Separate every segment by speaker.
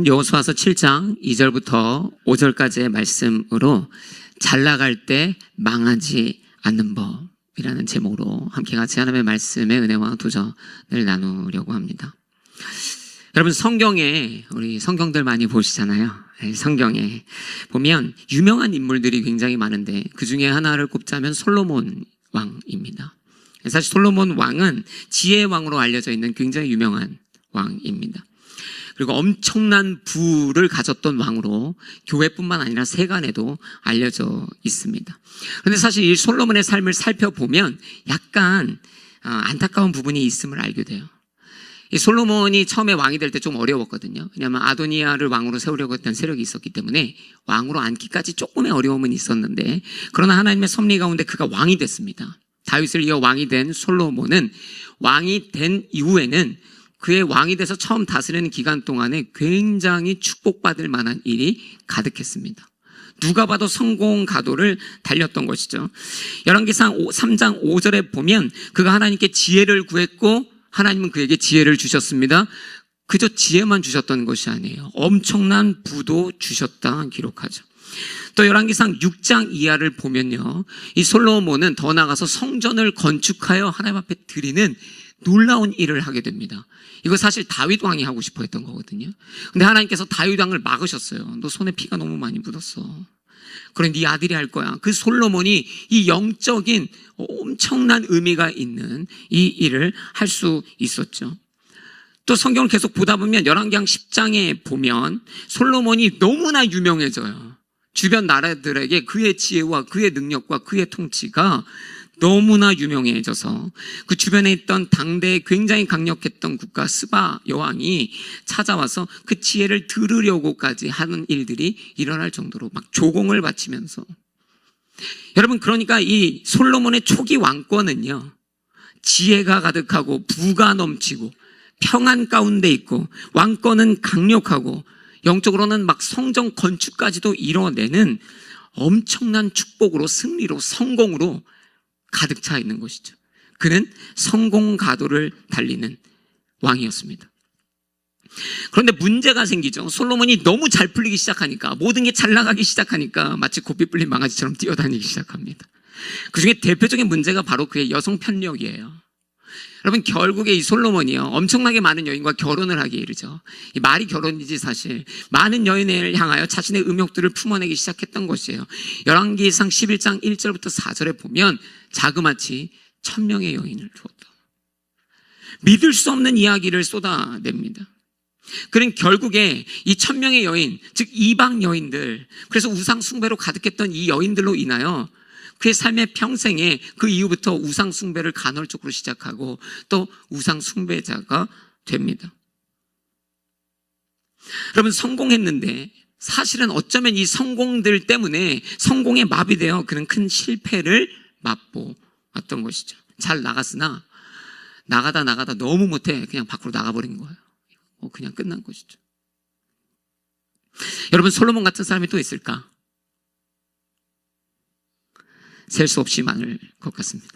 Speaker 1: 여호수아서 7장 2절부터 5절까지의 말씀으로 잘 나갈 때 망하지 않는 법이라는 제목으로 함께 같이 하나님의 말씀의 은혜와 도전을 나누려고 합니다. 여러분, 성경에 우리 성경들 많이 보시잖아요. 성경에 보면 유명한 인물들이 굉장히 많은데 그 중에 하나를 꼽자면 솔로몬 왕입니다. 사실 솔로몬 왕은 지혜의 왕으로 알려져 있는 굉장히 유명한 왕입니다. 그리고 엄청난 부를 가졌던 왕으로 교회뿐만 아니라 세간에도 알려져 있습니다. 그런데 사실 이 솔로몬의 삶을 살펴보면 약간 안타까운 부분이 있음을 알게 돼요. 이 솔로몬이 처음에 왕이 될 때 좀 어려웠거든요. 왜냐하면 아도니아를 왕으로 세우려고 했던 세력이 있었기 때문에 왕으로 앉기까지 조금의 어려움은 있었는데, 그러나 하나님의 섭리 가운데 그가 왕이 됐습니다. 다윗을 이어 왕이 된 솔로몬은 왕이 된 이후에는 그의 왕이 돼서 처음 다스리는 기간 동안에 굉장히 축복받을 만한 일이 가득했습니다. 누가 봐도 성공 가도를 달렸던 것이죠. 열왕기상 3장 5절에 보면 그가 하나님께 지혜를 구했고 하나님은 그에게 지혜를 주셨습니다. 그저 지혜만 주셨던 것이 아니에요. 엄청난 부도 주셨다 기록하죠. 또 열왕기상 6장 이하를 보면요, 이 솔로몬은 더 나아가서 성전을 건축하여 하나님 앞에 드리는 놀라운 일을 하게 됩니다. 이거 사실 다윗 왕이 하고 싶어 했던 거거든요. 근데 하나님께서 다윗 왕을 막으셨어요. 너 손에 피가 너무 많이 묻었어. 그래, 네 아들이 할 거야. 그 솔로몬이 이 영적인 엄청난 의미가 있는 이 일을 할 수 있었죠. 또 성경을 계속 보다 보면 열왕기상 10장에 보면 솔로몬이 너무나 유명해져요. 주변 나라들에게 그의 지혜와 그의 능력과 그의 통치가 너무나 유명해져서 그 주변에 있던 당대에 굉장히 강력했던 국가 스바 여왕이 찾아와서 그 지혜를 들으려고까지 하는 일들이 일어날 정도로 막 조공을 바치면서, 여러분, 그러니까 이 솔로몬의 초기 왕권은요, 지혜가 가득하고 부가 넘치고 평안 가운데 있고 왕권은 강력하고 영적으로는 막 성전 건축까지도 이뤄내는 엄청난 축복으로, 승리로, 성공으로 가득 차 있는 것이죠. 그는 성공 가도를 달리는 왕이었습니다. 그런데 문제가 생기죠. 솔로몬이 너무 잘 풀리기 시작하니까, 모든 게 잘 나가기 시작하니까 마치 고삐 뿔린 망아지처럼 뛰어다니기 시작합니다. 그 중에 대표적인 문제가 바로 그의 여성 편력이에요. 여러분, 결국에 이 솔로몬이요, 엄청나게 많은 여인과 결혼을 하기에 이르죠. 이 말이 결혼이지 사실 많은 여인을 향하여 자신의 음욕들을 품어내기 시작했던 것이에요. 열왕기상 11장 1절부터 4절에 보면 자그마치 1000명의 여인을 두었다. 믿을 수 없는 이야기를 쏟아냅니다. 그는 결국에 이 1000명의 여인, 즉 이방 여인들, 그래서 우상 숭배로 가득했던 이 여인들로 인하여 그의 삶의 평생에 그 이후부터 우상 숭배를 간헐적으로 시작하고 또 우상 숭배자가 됩니다. 여러분, 성공했는데 사실은 어쩌면 이 성공들 때문에 성공에 마비되어 그는 큰 실패를 맛보았던 것이죠. 잘 나갔으나 나가다 너무 못해 그냥 밖으로 나가버린 거예요. 그냥 끝난 것이죠. 여러분, 솔로몬 같은 사람이 또 있을까? 셀 수 없이 많을 것 같습니다.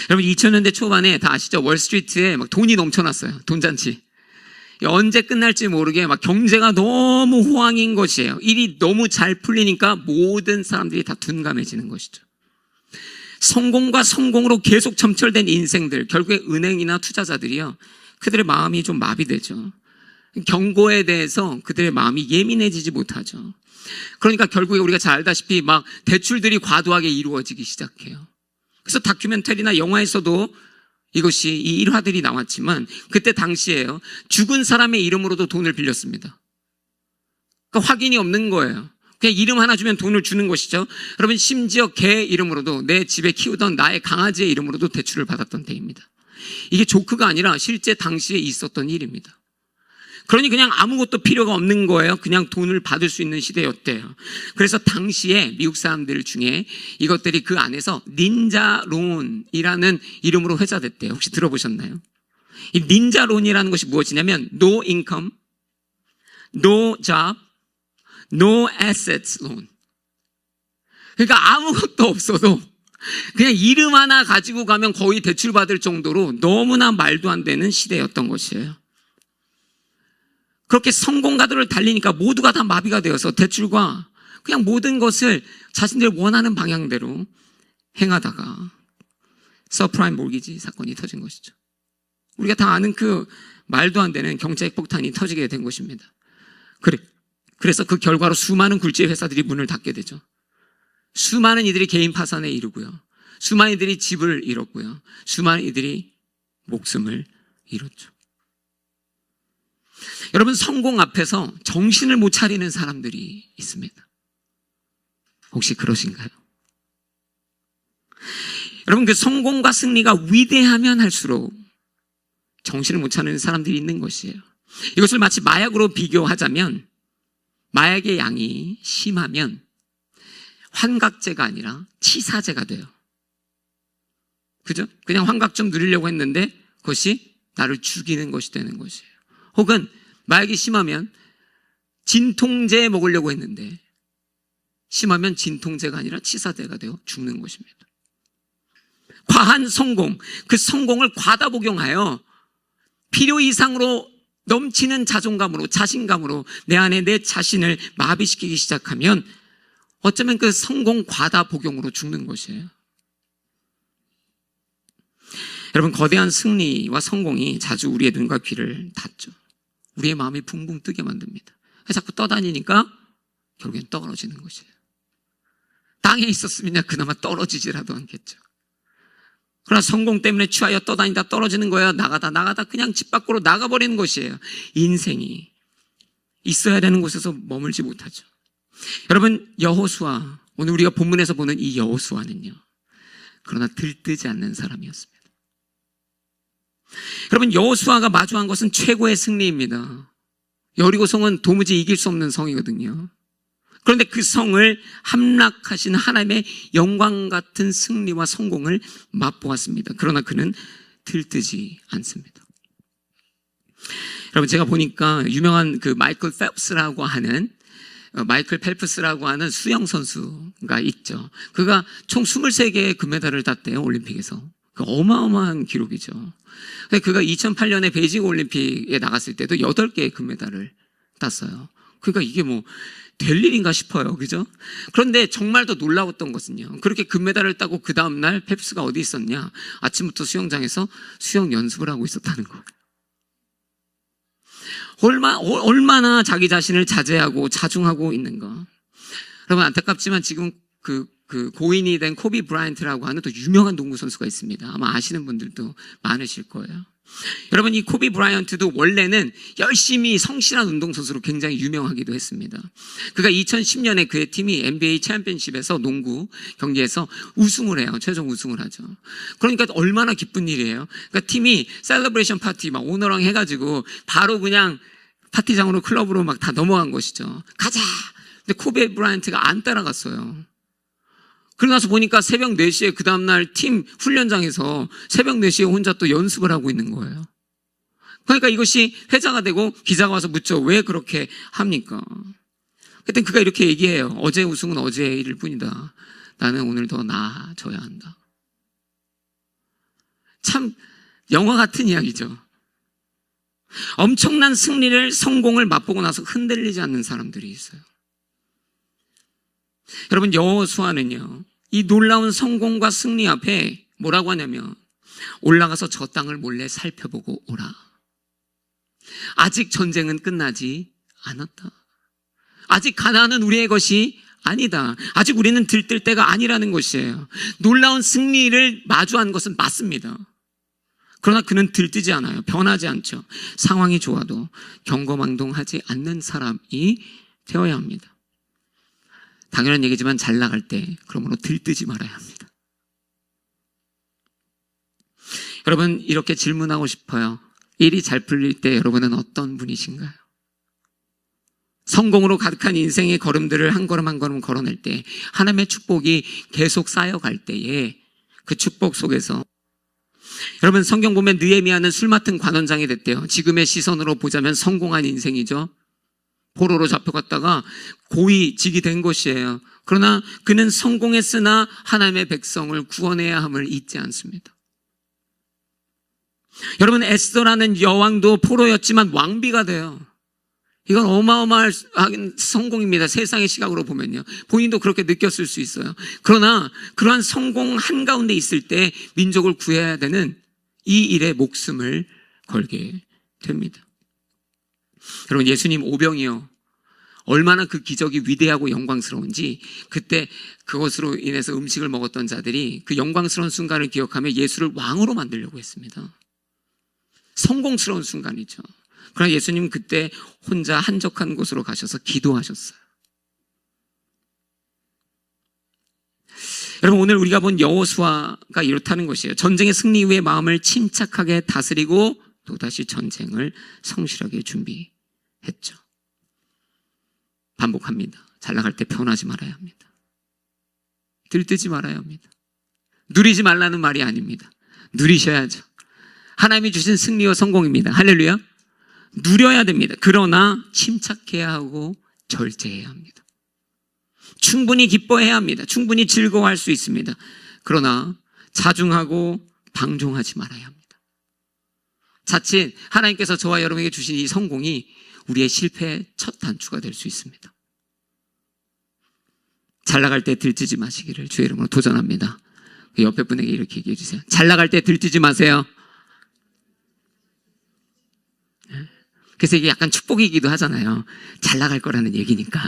Speaker 1: 여러분, 2000년대 초반에 다 아시죠? 월스트리트에 막 돈이 넘쳐났어요. 돈잔치. 언제 끝날지 모르게 막 경제가 너무 호황인 것이에요. 일이 너무 잘 풀리니까 모든 사람들이 다 둔감해지는 것이죠. 성공과 성공으로 계속 점철된 인생들, 결국에 은행이나 투자자들이요, 그들의 마음이 좀 마비되죠. 경고에 대해서 그들의 마음이 예민해지지 못하죠. 그러니까 결국에 우리가 잘 알다시피 막 대출들이 과도하게 이루어지기 시작해요. 그래서 다큐멘터리나 영화에서도 이것이 이 일화들이 나왔지만 그때 당시에요, 죽은 사람의 이름으로도 돈을 빌렸습니다. 그러니까 확인이 없는 거예요. 그냥 이름 하나 주면 돈을 주는 것이죠. 여러분, 심지어 개 이름으로도, 내 집에 키우던 나의 강아지의 이름으로도 대출을 받았던 때입니다. 이게 조크가 아니라 실제 당시에 있었던 일입니다. 그러니 그냥 아무것도 필요가 없는 거예요. 그냥 돈을 받을 수 있는 시대였대요. 그래서 당시에 미국 사람들 중에 이것들이 그 안에서 닌자론이라는 이름으로 회자됐대요. 혹시 들어보셨나요? 이 닌자론이라는 것이 무엇이냐면 no income, no job, no assets loan. 그러니까 아무것도 없어도 그냥 이름 하나 가지고 가면 거의 대출받을 정도로 너무나 말도 안 되는 시대였던 것이에요. 그렇게 성공가도를 달리니까 모두가 다 마비가 되어서 대출과 그냥 모든 것을 자신들이 원하는 방향대로 행하다가 서프라임 몰기지 사건이 터진 것이죠. 우리가 다 아는 그 말도 안 되는 경제 핵폭탄이 터지게 된 것입니다. 그래서 그 결과로 수많은 굴지의 회사들이 문을 닫게 되죠. 수많은 이들이 개인 파산에 이르고요. 수많은 이들이 집을 잃었고요. 수많은 이들이 목숨을 잃었죠. 여러분, 성공 앞에서 정신을 못 차리는 사람들이 있습니다. 혹시 그러신가요? 여러분, 그 성공과 승리가 위대하면 할수록 정신을 못 차리는 사람들이 있는 것이에요. 이것을 마치 마약으로 비교하자면 마약의 양이 심하면 환각제가 아니라 치사제가 돼요. 그죠? 그냥 환각 좀 누리려고 했는데 그것이 나를 죽이는 것이 되는 것이에요. 혹은 마약이 심하면 진통제 먹으려고 했는데 심하면 진통제가 아니라 치사제가 되어 죽는 것입니다. 과한 성공, 그 성공을 과다 복용하여 필요 이상으로 넘치는 자존감으로, 자신감으로 내 안에 내 자신을 마비시키기 시작하면 어쩌면 그 성공 과다 복용으로 죽는 것이에요. 여러분, 거대한 승리와 성공이 자주 우리의 눈과 귀를 닫죠. 우리의 마음이 붕붕 뜨게 만듭니다. 자꾸 떠다니니까 결국엔 떨어지는 것이에요. 땅에 있었으면 그나마 떨어지지라도 않겠죠. 그러나 성공 때문에 취하여 떠다니다 떨어지는 거야. 나가다 그냥 집 밖으로 나가버리는 것이에요. 인생이 있어야 되는 곳에서 머물지 못하죠. 여러분, 여호수아, 오늘 우리가 본문에서 보는 이 여호수아는요, 그러나 들뜨지 않는 사람이었습니다. 여러분, 여호수아가 마주한 것은 최고의 승리입니다. 여리고성은 도무지 이길 수 없는 성이거든요. 그런데 그 성을 함락하신 하나님의 영광 같은 승리와 성공을 맛보았습니다. 그러나 그는 들뜨지 않습니다. 여러분, 제가 보니까 유명한 그 마이클 펠프스라고 하는 수영 선수가 있죠. 그가 총 23개의 금메달을 땄대요, 올림픽에서. 그 어마어마한 기록이죠. 그가 2008년에 베이징 올림픽에 나갔을 때도 8개의 금메달을 땄어요. 그러니까 이게 뭐 될 일인가 싶어요. 그죠? 그런데 정말 더 놀라웠던 것은요, 그렇게 금메달을 따고 그 다음날 펠프스가 어디 있었냐? 아침부터 수영장에서 수영 연습을 하고 있었다는 거예요. 얼마나 자기 자신을 자제하고 자중하고 있는가. 여러분, 안타깝지만 지금 그 고인이 된 코비 브라이언트라고 하는 또 유명한 농구 선수가 있습니다. 아마 아시는 분들도 많으실 거예요. 여러분, 이 코비 브라이언트도 원래는 열심히 성실한 운동선수로 굉장히 유명하기도 했습니다. 그가 2010년에 그의 팀이 NBA 챔피언십에서 농구 경기에서 우승을 해요. 최종 우승을 하죠. 그러니까 얼마나 기쁜 일이에요. 그러니까 팀이 셀러브레이션 파티 막 오너랑 해가지고 바로 그냥 파티장으로 클럽으로 막 다 넘어간 것이죠. 가자! 근데 코비 브라이언트가 안 따라갔어요. 그러고 나서 보니까 새벽 4시에 그 다음날 팀 훈련장에서 새벽 4시에 혼자 또 연습을 하고 있는 거예요. 그러니까 이것이 회자가 되고 기자가 와서 묻죠. 왜 그렇게 합니까? 그때 그가 이렇게 얘기해요. 어제 우승은 어제의 일일 뿐이다. 나는 오늘 더 나아져야 한다. 참 영화 같은 이야기죠. 엄청난 승리를, 성공을 맛보고 나서 흔들리지 않는 사람들이 있어요. 여러분, 여호수아는요, 이 놀라운 성공과 승리 앞에 뭐라고 하냐면 올라가서 저 땅을 몰래 살펴보고 오라. 아직 전쟁은 끝나지 않았다. 아직 가나안은 우리의 것이 아니다. 아직 우리는 들뜰 때가 아니라는 것이에요. 놀라운 승리를 마주한 것은 맞습니다. 그러나 그는 들뜨지 않아요. 변하지 않죠. 상황이 좋아도 경거망동하지 않는 사람이 되어야 합니다. 당연한 얘기지만 잘 나갈 때 그러므로 들뜨지 말아야 합니다. 여러분, 이렇게 질문하고 싶어요. 일이 잘 풀릴 때 여러분은 어떤 분이신가요? 성공으로 가득한 인생의 걸음들을 한 걸음 한 걸음 걸어낼 때, 하나님의 축복이 계속 쌓여갈 때에 그 축복 속에서, 여러분, 성경 보면 느헤미야는 술 맡은 관원장이 됐대요. 지금의 시선으로 보자면 성공한 인생이죠. 포로로 잡혀갔다가 고위직이 된 것이에요. 그러나 그는 성공했으나 하나님의 백성을 구원해야 함을 잊지 않습니다. 여러분, 에스더라는 여왕도 포로였지만 왕비가 돼요. 이건 어마어마한 성공입니다. 세상의 시각으로 보면요. 본인도 그렇게 느꼈을 수 있어요. 그러나 그러한 성공 한가운데 있을 때 민족을 구해야 되는 이 일에 목숨을 걸게 됩니다. 여러분, 예수님 오병이어 얼마나 그 기적이 위대하고 영광스러운지 그때 그것으로 인해서 음식을 먹었던 자들이 그 영광스러운 순간을 기억하며 예수를 왕으로 만들려고 했습니다. 성공스러운 순간이죠. 그러나 예수님은 그때 혼자 한적한 곳으로 가셔서 기도하셨어요. 여러분, 오늘 우리가 본 여호수아가 이렇다는 것이에요. 전쟁의 승리 이후에 마음을 침착하게 다스리고 또다시 전쟁을 성실하게 준비했죠. 반복합니다. 잘 나갈 때 편하지 말아야 합니다. 들뜨지 말아야 합니다. 누리지 말라는 말이 아닙니다. 누리셔야죠. 하나님이 주신 승리와 성공입니다. 할렐루야. 누려야 됩니다. 그러나 침착해야 하고 절제해야 합니다. 충분히 기뻐해야 합니다. 충분히 즐거워할 수 있습니다. 그러나 자중하고 방종하지 말아야 합니다. 자칫 하나님께서 저와 여러분에게 주신 이 성공이 우리의 실패의 첫 단추가 될 수 있습니다. 잘 나갈 때 들뜨지 마시기를 주의 이름으로 도전합니다. 옆에 분에게 이렇게 얘기해 주세요. 잘 나갈 때 들뜨지 마세요. 그래서 이게 약간 축복이기도 하잖아요. 잘 나갈 거라는 얘기니까.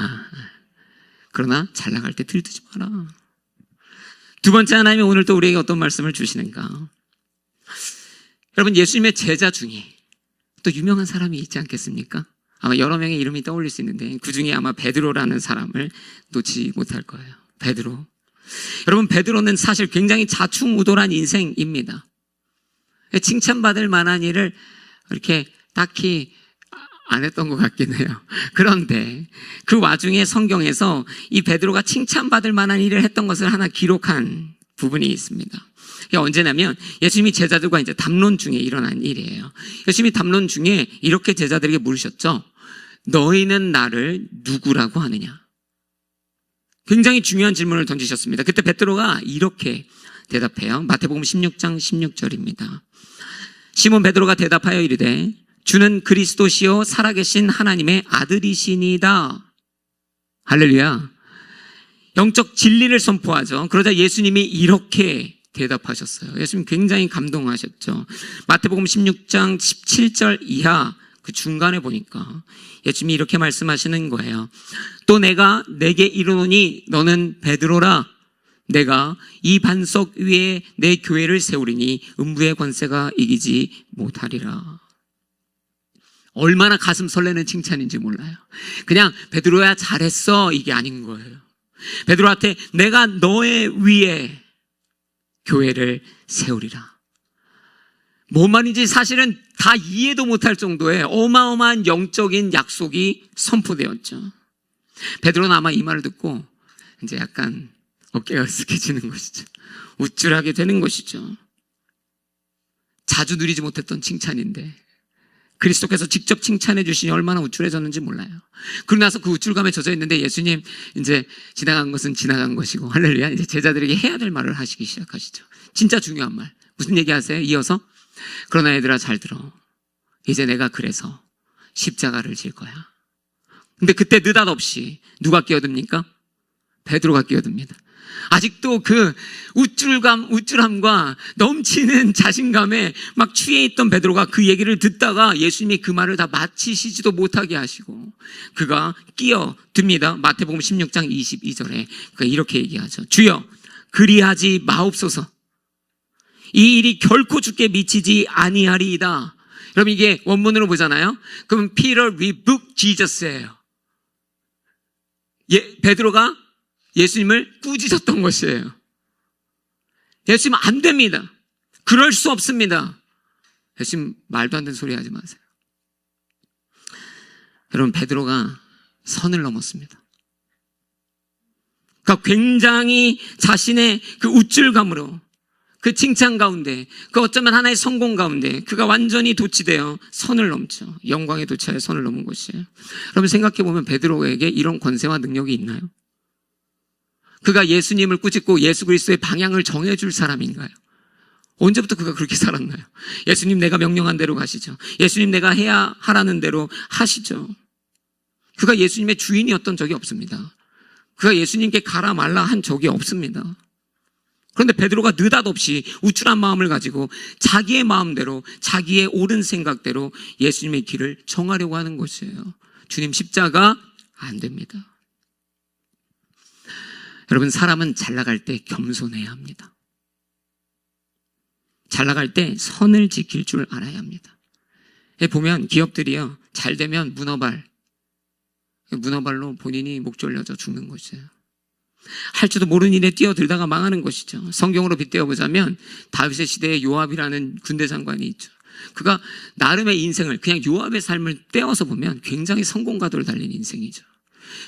Speaker 1: 그러나 잘 나갈 때 들뜨지 마라. 두 번째, 하나님이 오늘 또 우리에게 어떤 말씀을 주시는가. 여러분, 예수님의 제자 중에 또 유명한 사람이 있지 않겠습니까? 아마 여러 명의 이름이 떠올릴 수 있는데 그 중에 아마 베드로라는 사람을 놓지 못할 거예요. 베드로. 여러분, 베드로는 사실 굉장히 자충우돌한 인생입니다. 칭찬받을 만한 일을 이렇게 딱히 안 했던 것 같긴 해요. 그런데 그 와중에 성경에서 이 베드로가 칭찬받을 만한 일을 했던 것을 하나 기록한 부분이 있습니다. 이게 언제냐면 예수님이 제자들과 이제 담론 중에 일어난 일이에요. 예수님이 담론 중에 이렇게 제자들에게 물으셨죠. 너희는 나를 누구라고 하느냐? 굉장히 중요한 질문을 던지셨습니다. 그때 베드로가 이렇게 대답해요. 마태복음 16장 16절입니다. 시몬 베드로가 대답하여 이르되 주는 그리스도시요 살아계신 하나님의 아들이시니이다. 할렐루야. 영적 진리를 선포하죠. 그러자 예수님이 이렇게 대답하셨어요. 예수님 굉장히 감동하셨죠. 마태복음 16장 17절 이하 그 중간에 보니까 예수님이 이렇게 말씀하시는 거예요. 또 내가 내게 이르노니 너는 베드로라. 내가 이 반석 위에 내 교회를 세우리니 음부의 권세가 이기지 못하리라. 얼마나 가슴 설레는 칭찬인지 몰라요. 그냥 베드로야 잘했어 이게 아닌 거예요. 베드로한테 내가 너의 위에 교회를 세우리라. 뭔 말인지 사실은 다 이해도 못할 정도의 어마어마한 영적인 약속이 선포되었죠. 베드로는 아마 이 말을 듣고 이제 약간 어깨가 으쓱해지는 것이죠. 우쭐하게 되는 것이죠. 자주 누리지 못했던 칭찬인데 그리스도께서 직접 칭찬해 주시니 얼마나 우쭐해졌는지 몰라요. 그러고 나서 그 우쭐감에 젖어 있는데 예수님 이제 지나간 것은 지나간 것이고 할렐루야. 이제 제자들에게 해야 될 말을 하시기 시작하시죠. 진짜 중요한 말. 무슨 얘기 하세요? 이어서 그러나 얘들아 잘 들어. 이제 내가 그래서 십자가를 질 거야. 근데 그때 느닷없이 누가 끼어듭니까? 베드로가 끼어듭니다. 아직도 그 우쭐함과 넘치는 자신감에 막 취해 있던 베드로가 그 얘기를 듣다가 예수님이 그 말을 다 마치시지도 못하게 하시고 그가 끼어듭니다. 마태복음 16장 22절에 그가 이렇게 얘기하죠. 주여 그리하지 마옵소서. 이 일이 결코 주께 미치지 아니하리이다. 여러분 이게 원문으로 보잖아요. 그럼 Peter rebuked Jesus예요. 베드로가 예수님을 꾸짖었던 것이에요. 예수님 안 됩니다. 그럴 수 없습니다. 예수님 말도 안 되는 소리 하지 마세요. 여러분 베드로가 선을 넘었습니다. 그러니까 굉장히 자신의 그 우쭐감으로 그 칭찬 가운데 그 어쩌면 하나의 성공 가운데 그가 완전히 도취되어 선을 넘죠. 영광에 도취하여 선을 넘은 것이에요. 여러분 생각해보면 베드로에게 이런 권세와 능력이 있나요? 그가 예수님을 꾸짖고 예수 그리스도의 방향을 정해줄 사람인가요? 언제부터 그가 그렇게 살았나요? 예수님 내가 명령한 대로 가시죠. 예수님 내가 해야 하라는 대로 하시죠. 그가 예수님의 주인이었던 적이 없습니다. 그가 예수님께 가라 말라 한 적이 없습니다. 그런데 베드로가 느닷없이 우쭐한 마음을 가지고 자기의 마음대로, 자기의 옳은 생각대로 예수님의 길을 정하려고 하는 것이에요. 주님 십자가 안 됩니다. 여러분, 사람은 잘 나갈 때 겸손해야 합니다. 잘 나갈 때 선을 지킬 줄 알아야 합니다. 보면 기업들이요, 잘 되면 문어발로 본인이 목 졸려져 죽는 것이에요. 할 줄도 모르는 일에 뛰어들다가 망하는 것이죠. 성경으로 빗대어 보자면 다윗의 시대에 요압이라는 군대 장관이 있죠. 그가 나름의 인생을, 그냥 요압의 삶을 떼어서 보면 굉장히 성공가도를 달린 인생이죠.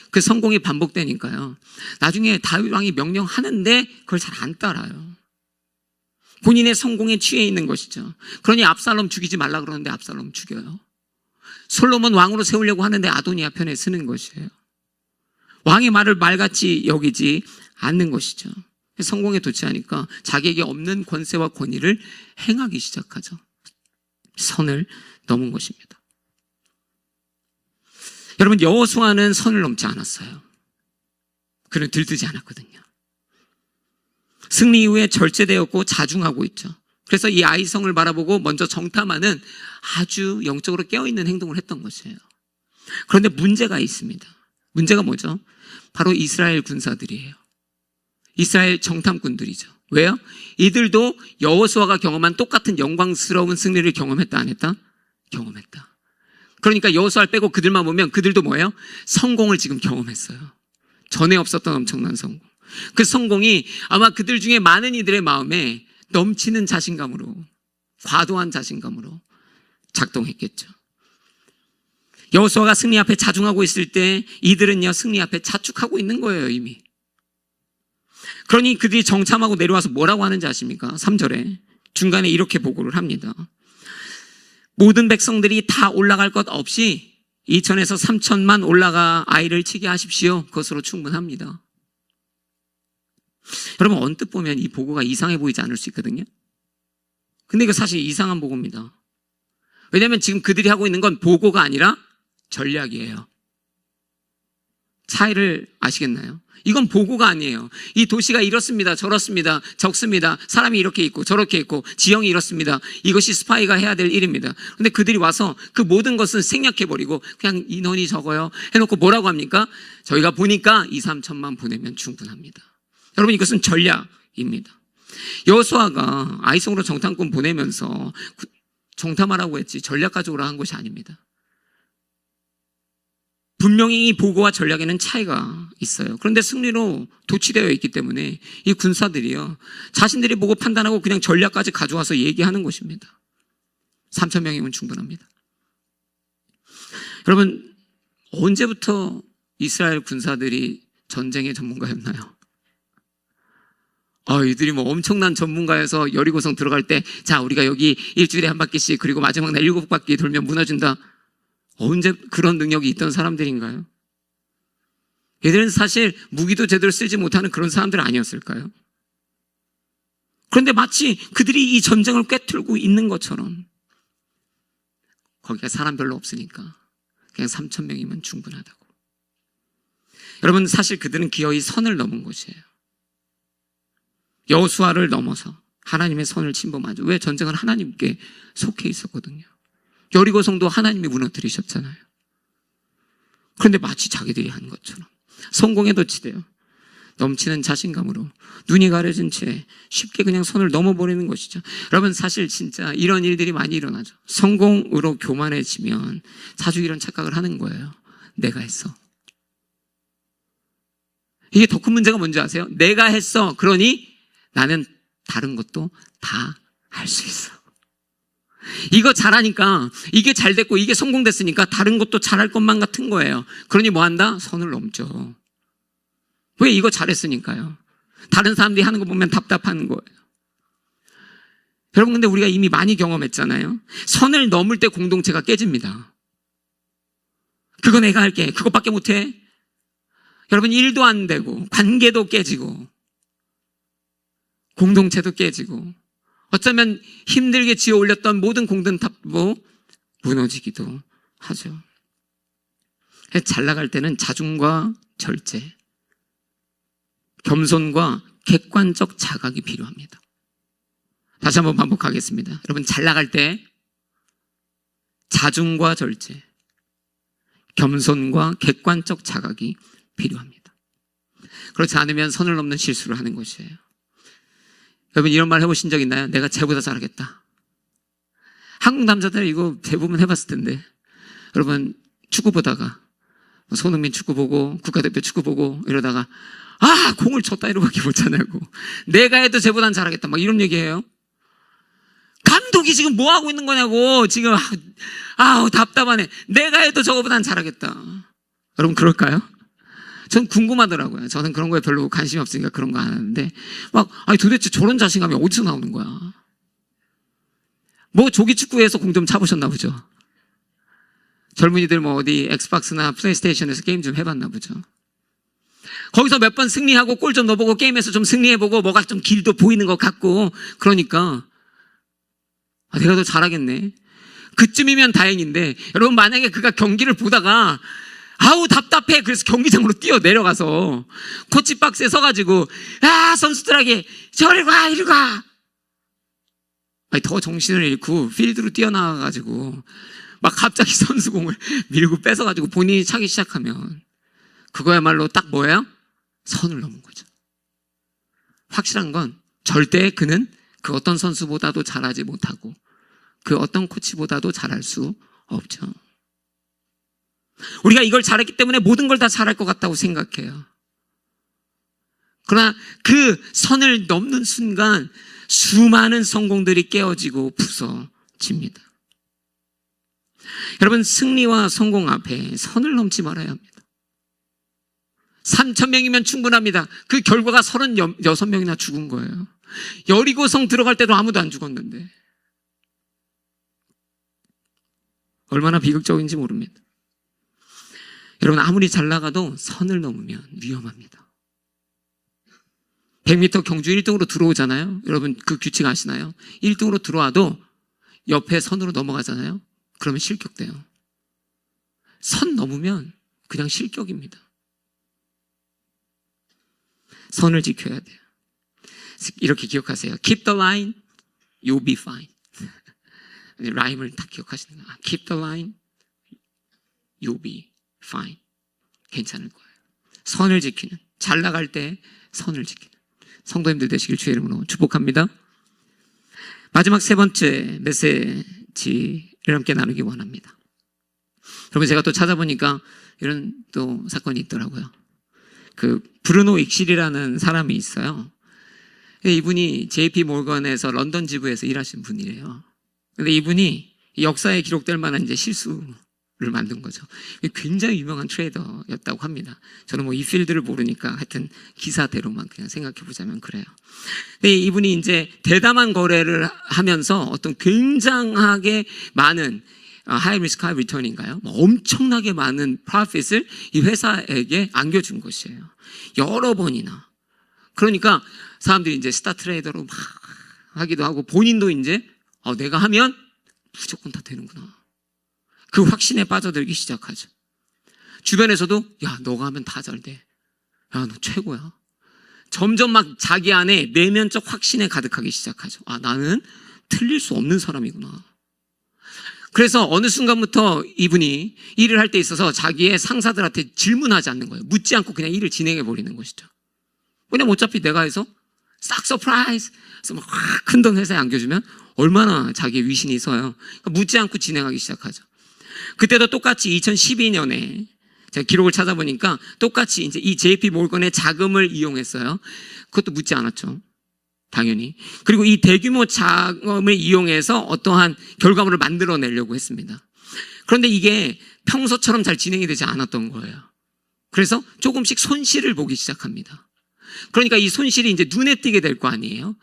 Speaker 1: 그 성공이 반복되니까요, 나중에 다윗 왕이 명령하는데 그걸 잘 안 따라요. 본인의 성공에 취해 있는 것이죠. 그러니 압살롬 죽이지 말라 그러는데 압살롬 죽여요. 솔로몬 왕으로 세우려고 하는데 아도니아 편에 서는 것이에요. 왕의 말을 말같이 여기지 않는 것이죠. 성공에 도취하니까 자기에게 없는 권세와 권위를 행하기 시작하죠. 선을 넘은 것입니다. 여러분, 여호수아는 선을 넘지 않았어요. 그는 들뜨지 않았거든요. 승리 이후에 절제되었고 자중하고 있죠. 그래서 이 아이성을 바라보고 먼저 정탐하는 아주 영적으로 깨어있는 행동을 했던 것이에요. 그런데 문제가 있습니다. 문제가 뭐죠? 바로 이스라엘 군사들이에요. 이스라엘 정탐꾼들이죠. 왜요? 이들도 여호수아가 경험한 똑같은 영광스러운 승리를 경험했다, 안 했다? 경험했다. 그러니까 여호수아를 빼고 그들만 보면 그들도 뭐예요? 성공을 지금 경험했어요. 전에 없었던 엄청난 성공. 그 성공이 아마 그들 중에 많은 이들의 마음에 넘치는 자신감으로, 과도한 자신감으로 작동했겠죠. 여호수아가 승리 앞에 자중하고 있을 때 이들은요, 승리 앞에 자축하고 있는 거예요, 이미. 그러니 그들이 정참하고 내려와서 뭐라고 하는지 아십니까? 3절에 중간에 이렇게 보고를 합니다. 모든 백성들이 다 올라갈 것 없이 2천에서 3천만 올라가 아이를 치게 하십시오. 그것으로 충분합니다. 여러분, 언뜻 보면 이 보고가 이상해 보이지 않을 수 있거든요. 근데 이거 사실 이상한 보고입니다. 왜냐하면 지금 그들이 하고 있는 건 보고가 아니라 전략이에요. 차이를 아시겠나요? 이건 보고가 아니에요. 이 도시가 이렇습니다, 저렇습니다, 적습니다, 사람이 이렇게 있고 저렇게 있고 지형이 이렇습니다. 이것이 스파이가 해야 될 일입니다. 그런데 그들이 와서 그 모든 것은 생략해버리고 그냥 인원이 적어요 해놓고 뭐라고 합니까? 저희가 보니까 2, 3천만 보내면 충분합니다. 여러분, 이것은 전략입니다. 여호수아가 아이성으로 정탐꾼 보내면서 정탐하라고 했지 전략 가져오라 한 것이 아닙니다. 분명히 이 보고와 전략에는 차이가 있어요. 그런데 승리로 도취되어 있기 때문에 이 군사들이요, 자신들이 보고 판단하고 그냥 전략까지 가져와서 얘기하는 것입니다. 3천 명이면 충분합니다. 여러분, 언제부터 이스라엘 군사들이 전쟁의 전문가였나요? 이들이 뭐 엄청난 전문가여서 여리고성 들어갈 때, 자, 우리가 여기 일주일에 한 바퀴씩, 그리고 마지막 날 7바퀴 돌면 무너진다. 언제 그런 능력이 있던 사람들인가요? 얘들은 사실 무기도 제대로 쓰지 못하는 그런 사람들 아니었을까요? 그런데 마치 그들이 이 전쟁을 꿰뚫고 있는 것처럼, 거기가 사람 별로 없으니까 그냥 3천 명이면 충분하다고. 여러분, 사실 그들은 기어이 선을 넘은 것이에요. 여호수아를 넘어서 하나님의 선을 침범하죠. 왜? 전쟁은 하나님께 속해 있었거든요. 여리고성도 하나님이 무너뜨리셨잖아요. 그런데 마치 자기들이 한 것처럼 성공에 도취돼요. 넘치는 자신감으로 눈이 가려진 채 쉽게 그냥 선을 넘어버리는 것이죠. 여러분, 사실 진짜 이런 일들이 많이 일어나죠. 성공으로 교만해지면 자주 이런 착각을 하는 거예요. 내가 했어. 이게 더 큰 문제가 뭔지 아세요? 내가 했어. 그러니 나는 다른 것도 다 할 수 있어. 이거 잘하니까, 이게 잘 됐고 이게 성공됐으니까 다른 것도 잘할 것만 같은 거예요. 그러니 뭐 한다? 선을 넘죠. 왜? 이거 잘했으니까요. 다른 사람들이 하는 거 보면 답답한 거예요. 여러분, 근데 우리가 이미 많이 경험했잖아요. 선을 넘을 때 공동체가 깨집니다. 그거 내가 할게. 그것밖에 못해. 여러분, 일도 안 되고 관계도 깨지고 공동체도 깨지고, 어쩌면 힘들게 지어 올렸던 모든 공든탑도 무너지기도 하죠. 잘 나갈 때는 자중과 절제, 겸손과 객관적 자각이 필요합니다. 다시 한번 반복하겠습니다. 여러분, 잘 나갈 때 자중과 절제, 겸손과 객관적 자각이 필요합니다. 그렇지 않으면 선을 넘는 실수를 하는 것이에요. 여러분, 이런 말 해보신 적 있나요? 내가 쟤보다 잘하겠다. 한국 남자들 이거 대부분 해봤을 텐데, 여러분, 축구 보다가 손흥민 축구 보고 국가대표 축구 보고 이러다가 공을 쳤다 이러고밖에 못 차냐고, 내가 해도 쟤보단 잘하겠다 막 이런 얘기해요. 감독이 지금 뭐 하고 있는 거냐고. 지금 답답하네. 내가 해도 저거보단 잘하겠다. 여러분, 그럴까요? 전 궁금하더라고요. 저는 그런 거에 별로 관심이 없으니까 그런 거 안 하는데, 도대체 저런 자신감이 어디서 나오는 거야? 뭐 조기 축구에서 공 좀 차보셨나 보죠. 젊은이들 뭐 어디 엑스박스나 플레이스테이션에서 게임 좀 해봤나 보죠. 거기서 몇 번 승리하고 골 좀 넣어보고 게임에서 좀 승리해보고 뭐가 좀 길도 보이는 것 같고, 그러니까 내가 더 잘하겠네. 그쯤이면 다행인데, 여러분, 만약에 그가 경기를 보다가 답답해. 그래서 경기장으로 뛰어 내려가서 코치박스에 서가지고 선수들에게 저리 가 이리 가. 더 정신을 잃고 필드로 뛰어나가가지고 막 갑자기 선수공을 밀고 뺏어가지고 본인이 차기 시작하면 그거야말로 딱 뭐예요? 선을 넘은 거죠. 확실한 건 절대 그는 그 어떤 선수보다도 잘하지 못하고 그 어떤 코치보다도 잘할 수 없죠. 우리가 이걸 잘했기 때문에 모든 걸 다 잘할 것 같다고 생각해요. 그러나 그 선을 넘는 순간 수많은 성공들이 깨어지고 부서집니다. 여러분, 승리와 성공 앞에 선을 넘지 말아야 합니다. 3,000명이면 충분합니다. 그 결과가 36명이나 죽은 거예요. 여리고성 들어갈 때도 아무도 안 죽었는데. 얼마나 비극적인지 모릅니다. 여러분, 아무리 잘 나가도 선을 넘으면 위험합니다. 100m 경주 1등으로 들어오잖아요. 여러분, 그 규칙 아시나요? 1등으로 들어와도 옆에 선으로 넘어가잖아요. 그러면 실격돼요. 선 넘으면 그냥 실격입니다. 선을 지켜야 돼요. 이렇게 기억하세요. Keep the line, you'll be fine. 라임을 딱 기억하시는 거예요. Keep the line, you'll be fine. 괜찮을 거예요. 선을 지키는, 잘 나갈 때 선을 지키는 성도님들 되시길 주의 이름으로 축복합니다. 마지막 세 번째 메시지를 함께 나누기 원합니다. 여러분, 제가 또 찾아보니까 이런 또 사건이 있더라고요. 그 브루노 익실이라는 사람이 있어요. 이분이 JP 몰건에서 런던 지부에서 일하신 분이래요. 근데 이분이 역사에 기록될 만한 이제 실수를 만든 거죠. 굉장히 유명한 트레이더였다고 합니다. 저는 뭐 이 필드를 모르니까 하여튼 기사대로만 그냥 생각해 보자면 그래요. 근데 이분이 이제 대담한 거래를 하면서 어떤 굉장하게 많은 하이 리스크 하이 리턴인가요? 엄청나게 많은 프로핏을 이 회사에게 안겨준 것이에요. 여러 번이나. 그러니까 사람들이 이제 스타 트레이더로 막 하기도 하고 본인도 이제 내가 하면 무조건 다 되는구나. 그 확신에 빠져들기 시작하죠. 주변에서도 야, 너가 하면 다 잘 돼. 야, 너 최고야. 점점 막 자기 안에 내면적 확신에 가득하기 시작하죠. 나는 틀릴 수 없는 사람이구나. 그래서 어느 순간부터 이분이 일을 할 때 있어서 자기의 상사들한테 질문하지 않는 거예요. 묻지 않고 그냥 일을 진행해 버리는 것이죠. 왜냐면 어차피 내가 해서 싹 서프라이즈 그래서 막 큰 돈 회사에 안겨주면 얼마나 자기의 위신이 서요. 그러니까 묻지 않고 진행하기 시작하죠. 그때도 똑같이 2012년에 제가 기록을 찾아보니까 똑같이 이제 이 JP 몰건의 자금을 이용했어요. 그것도 묻지 않았죠. 당연히. 그리고 이 대규모 자금을 이용해서 어떠한 결과물을 만들어내려고 했습니다. 그런데 이게 평소처럼 잘 진행이 되지 않았던 거예요. 그래서 조금씩 손실을 보기 시작합니다. 그러니까 이 손실이 이제 눈에 띄게 될 거 아니에요.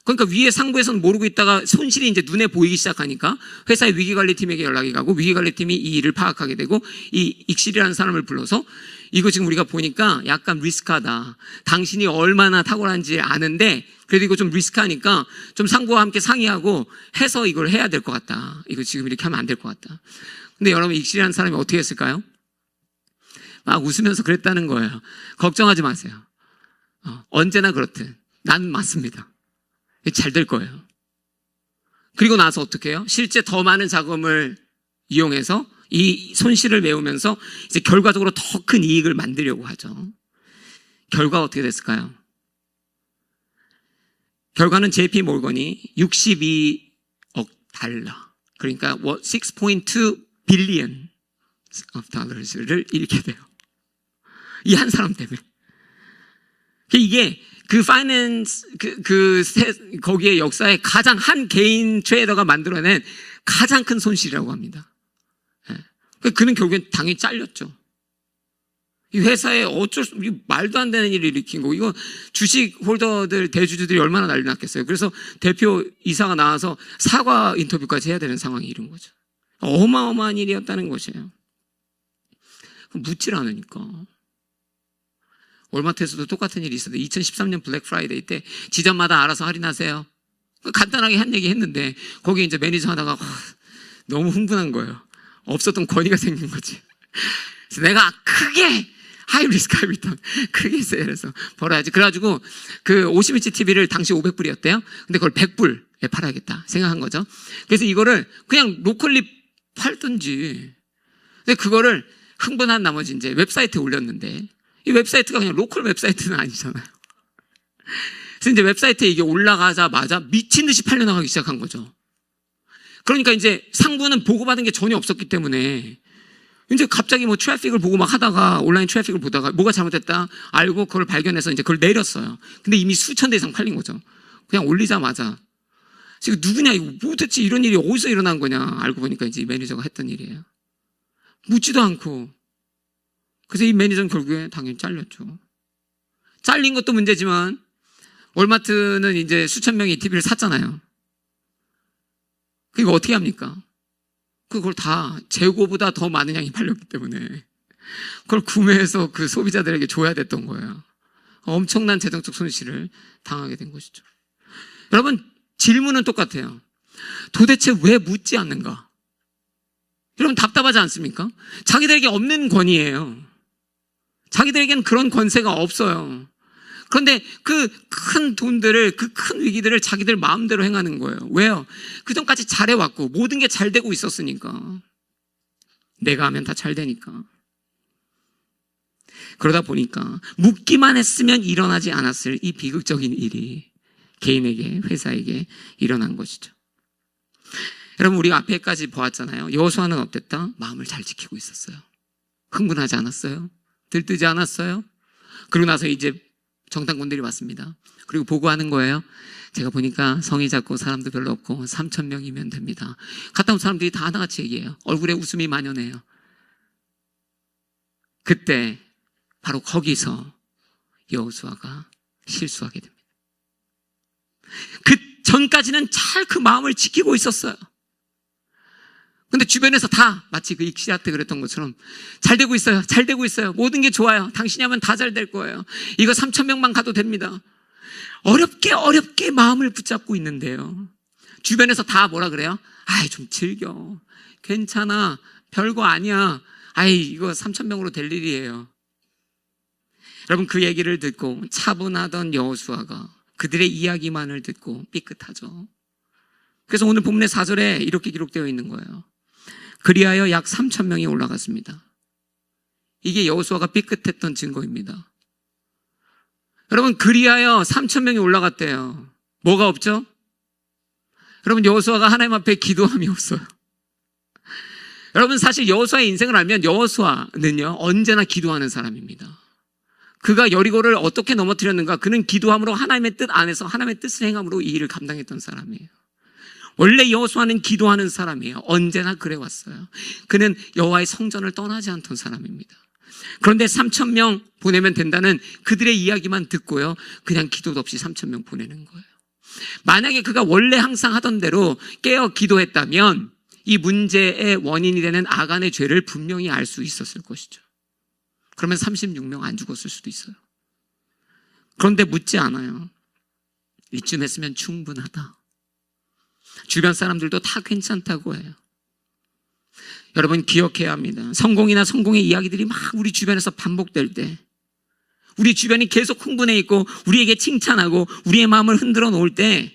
Speaker 1: 그러니까 위에 상부에서는 모르고 있다가 손실이 이제 눈에 보이기 시작하니까 회사의 위기관리팀에게 연락이 가고 위기관리팀이 이 일을 파악하게 되고 이 익실이라는 사람을 불러서 이거 지금 우리가 보니까 약간 리스크하다. 당신이 얼마나 탁월한지 아는데 그래도 이거 좀 리스크하니까 좀 상부와 함께 상의하고 해서 이걸 해야 될 것 같다. 이거 지금 이렇게 하면 안 될 것 같다. 근데 여러분, 익실이라는 사람이 어떻게 했을까요? 막 웃으면서 그랬다는 거예요. 걱정하지 마세요. 언제나 그렇듯 나는 맞습니다. 잘 될 거예요. 그리고 나서 어떻게 해요? 실제 더 많은 자금을 이용해서 이 손실을 메우면서 이제 결과적으로 더 큰 이익을 만들려고 하죠. 결과가 어떻게 됐을까요? 결과는 JP 몰건이 62억 달러, 그러니까 6.2 billion of dollars를 잃게 돼요. 이 한 사람 때문에. 이게 그 파이낸스, 거기에 역사에 가장 한 개인 트레이더가 만들어낸 가장 큰 손실이라고 합니다. 그는 결국엔 당연히 잘렸죠. 이 회사에 어쩔 수, 말도 안 되는 일을 일으킨 거. 이거 주식 홀더들, 대주주들이 얼마나 난리 났겠어요. 그래서 대표 이사가 나와서 사과 인터뷰까지 해야 되는 상황이 이른 거죠. 어마어마한 일이었다는 것이에요. 묻질 않으니까. 월마트에서도 똑같은 일이 있었는데 2013년 블랙 프라이데이 때 지점마다 알아서 할인하세요. 간단하게 한 얘기 했는데 거기 이제 매니저 하다가 너무 흥분한 거예요. 없었던 권위가 생긴 거지. 그래서 내가 크게 하이 리스크 하이 리턴 크게 세일해서 벌어야지. 그래가지고 그 50인치 TV를 당시 500불이었대요. 근데 그걸 100불에 팔아야겠다 생각한 거죠. 그래서 이거를 그냥 로컬리 팔든지. 근데 그거를 흥분한 나머지 이제 웹사이트에 올렸는데 이 웹사이트가 그냥 로컬 웹사이트는 아니잖아요. 그래서 이제 웹사이트에 이게 올라가자마자 미친 듯이 팔려나가기 시작한 거죠. 그러니까 이제 상부는 보고받은 게 전혀 없었기 때문에 이제 갑자기 뭐 트래픽을 보고 막 하다가 온라인 트래픽을 보다가 뭐가 잘못됐다 알고 그걸 발견해서 이제 그걸 내렸어요. 근데 이미 수천 대 이상 팔린 거죠. 그냥 올리자마자. 지금 누구냐 이거 도대체 이런 일이 어디서 일어난 거냐 알고 보니까 이제 매니저가 했던 일이에요. 묻지도 않고. 그래서 이 매니저는 결국에 당연히 잘렸죠. 잘린 것도 문제지만 월마트는 이제 수천 명이 TV를 샀잖아요. 그리고 어떻게 합니까? 그걸 다 재고보다 더 많은 양이 팔렸기 때문에 그걸 구매해서 그 소비자들에게 줘야 됐던 거예요. 엄청난 재정적 손실을 당하게 된 것이죠. 여러분, 질문은 똑같아요. 도대체 왜 묻지 않는가? 여러분 답답하지 않습니까? 자기들에게 없는 권위예요. 자기들에게는 그런 권세가 없어요. 그런데 그 큰 돈들을, 그 큰 위기들을 자기들 마음대로 행하는 거예요. 왜요? 그전까지 잘해왔고 모든 게 잘 되고 있었으니까. 내가 하면 다 잘 되니까. 그러다 보니까 묻기만 했으면 일어나지 않았을 이 비극적인 일이 개인에게, 회사에게 일어난 것이죠. 여러분, 우리가 앞에까지 보았잖아요. 여호수아는 어땠다? 마음을 잘 지키고 있었어요. 흥분하지 않았어요. 들뜨지 않았어요. 그러고 나서 이제 정탐꾼들이 왔습니다. 그리고 보고하는 거예요. 제가 보니까 성이 작고 사람도 별로 없고 3,000명이면 됩니다. 갔다 온 사람들이 다 하나같이 얘기해요. 얼굴에 웃음이 만연해요. 그때 바로 거기서 여호수아가 실수하게 됩니다. 그 전까지는 잘 그 마음을 지키고 있었어요. 근데 주변에서 다 마치 그 익시아 때 그랬던 것처럼 잘 되고 있어요. 잘 되고 있어요. 모든 게 좋아요. 당신이 하면 다 잘 될 거예요. 이거 3,000명만 가도 됩니다. 어렵게 마음을 붙잡고 있는데요. 주변에서 다 뭐라 그래요? 아이, 좀 즐겨. 괜찮아. 별거 아니야. 아이, 이거 3,000명으로 될 일이에요. 여러분, 그 얘기를 듣고 차분하던 여호수아가 그들의 이야기만을 듣고 삐끗하죠. 그래서 오늘 본문의 4절에 이렇게 기록되어 있는 거예요. 그리하여 약 3,000명이 올라갔습니다. 이게 여호수아가 삐끗했던 증거입니다. 여러분, 그리하여 3,000명이 올라갔대요. 뭐가 없죠? 여러분, 여호수아가 하나님 앞에 기도함이 없어요. 여러분, 사실 여호수아의 인생을 알면 여호수아는요 언제나 기도하는 사람입니다. 그가 여리고를 어떻게 넘어뜨렸는가? 그는 기도함으로 하나님의 뜻 안에서 하나님의 뜻을 행함으로 이 일을 감당했던 사람이에요. 원래 여호수아는 기도하는 사람이에요. 언제나 그래왔어요. 그는 여호와의 성전을 떠나지 않던 사람입니다. 그런데 3,000명 보내면 된다는 그들의 이야기만 듣고요, 그냥 기도도 없이 3,000명 보내는 거예요. 만약에 그가 원래 항상 하던 대로 깨어 기도했다면 이 문제의 원인이 되는 아간의 죄를 분명히 알 수 있었을 것이죠. 그러면 36명 안 죽었을 수도 있어요. 그런데 묻지 않아요. 이쯤 했으면 충분하다. 주변 사람들도 다 괜찮다고 해요. 여러분 기억해야 합니다. 성공이나 성공의 이야기들이 막 우리 주변에서 반복될 때, 우리 주변이 계속 흥분해 있고 우리에게 칭찬하고 우리의 마음을 흔들어 놓을 때,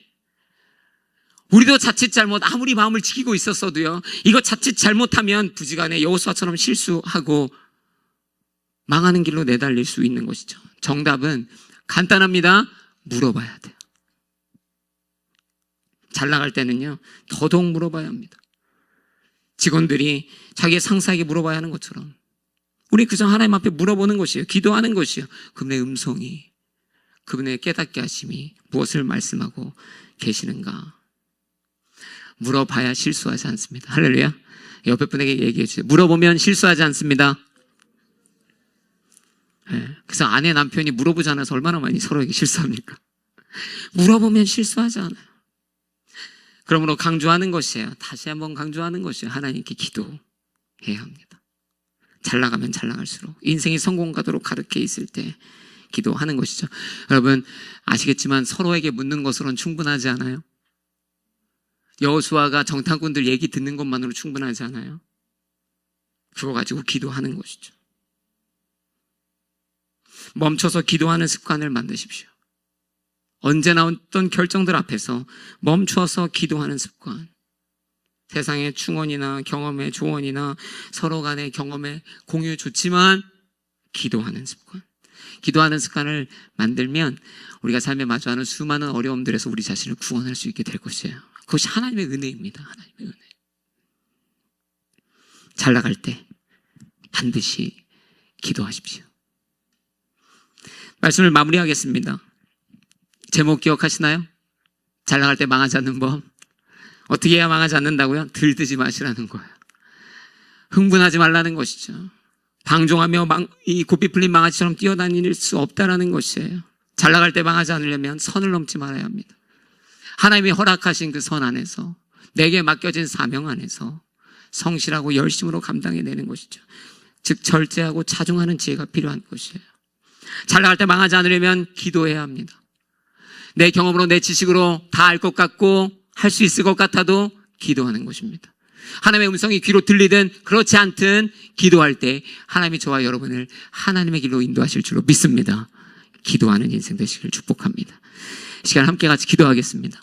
Speaker 1: 우리도 자칫 잘못 아무리 마음을 지키고 있었어도요, 이거 자칫 잘못하면 부지간에 여호수아처럼 실수하고 망하는 길로 내달릴 수 있는 것이죠. 정답은 간단합니다. 물어봐야 돼요. 잘 나갈 때는요, 더더욱 물어봐야 합니다. 직원들이 자기의 상사에게 물어봐야 하는 것처럼 우리 그저 하나님 앞에 물어보는 것이에요. 기도하는 것이에요. 그분의 음성이, 그분의 깨닫게 하심이 무엇을 말씀하고 계시는가. 물어봐야 실수하지 않습니다. 할렐루야. 옆에 분에게 얘기해 주세요. 물어보면 실수하지 않습니다. 네. 그래서 아내 남편이 물어보지 않아서 얼마나 많이 서로에게 실수합니까? 물어보면 실수하지 않아요. 그러므로 강조하는 것이에요. 다시 한번 강조하는 것이에요. 하나님께 기도해야 합니다. 잘 나가면 잘 나갈수록, 인생이 성공가도록 가득해 있을 때 기도하는 것이죠. 여러분 아시겠지만 서로에게 묻는 것으로는 충분하지 않아요. 여호수아가 정탐꾼들 얘기 듣는 것만으로 충분하지 않아요. 그거 가지고 기도하는 것이죠. 멈춰서 기도하는 습관을 만드십시오. 언제나 어떤 결정들 앞에서 멈춰서 기도하는 습관. 세상의 충원이나 경험의 조언이나 서로 간의 경험의 공유 좋지만 기도하는 습관. 기도하는 습관을 만들면 우리가 삶에 마주하는 수많은 어려움들에서 우리 자신을 구원할 수 있게 될 것이에요. 그것이 하나님의 은혜입니다. 하나님의 은혜. 잘 나갈 때 반드시 기도하십시오. 말씀을 마무리하겠습니다. 제목 기억하시나요? 잘 나갈 때 망하지 않는 법. 어떻게 해야 망하지 않는다고요? 들뜨지 마시라는 거예요. 흥분하지 말라는 것이죠. 방종하며 이 고삐 풀린 망아지처럼 뛰어다닐 수 없다라는 것이에요. 잘 나갈 때 망하지 않으려면 선을 넘지 말아야 합니다. 하나님이 허락하신 그 선 안에서, 내게 맡겨진 사명 안에서 성실하고 열심으로 감당해내는 것이죠. 즉 절제하고 자중하는 지혜가 필요한 것이에요. 잘 나갈 때 망하지 않으려면 기도해야 합니다. 내 경험으로 내 지식으로 다 알 것 같고 할 수 있을 것 같아도 기도하는 것입니다. 하나님의 음성이 귀로 들리든 그렇지 않든 기도할 때 하나님이 저와 여러분을 하나님의 길로 인도하실 줄로 믿습니다. 기도하는 인생 되시길 축복합니다. 이 시간 함께 같이 기도하겠습니다.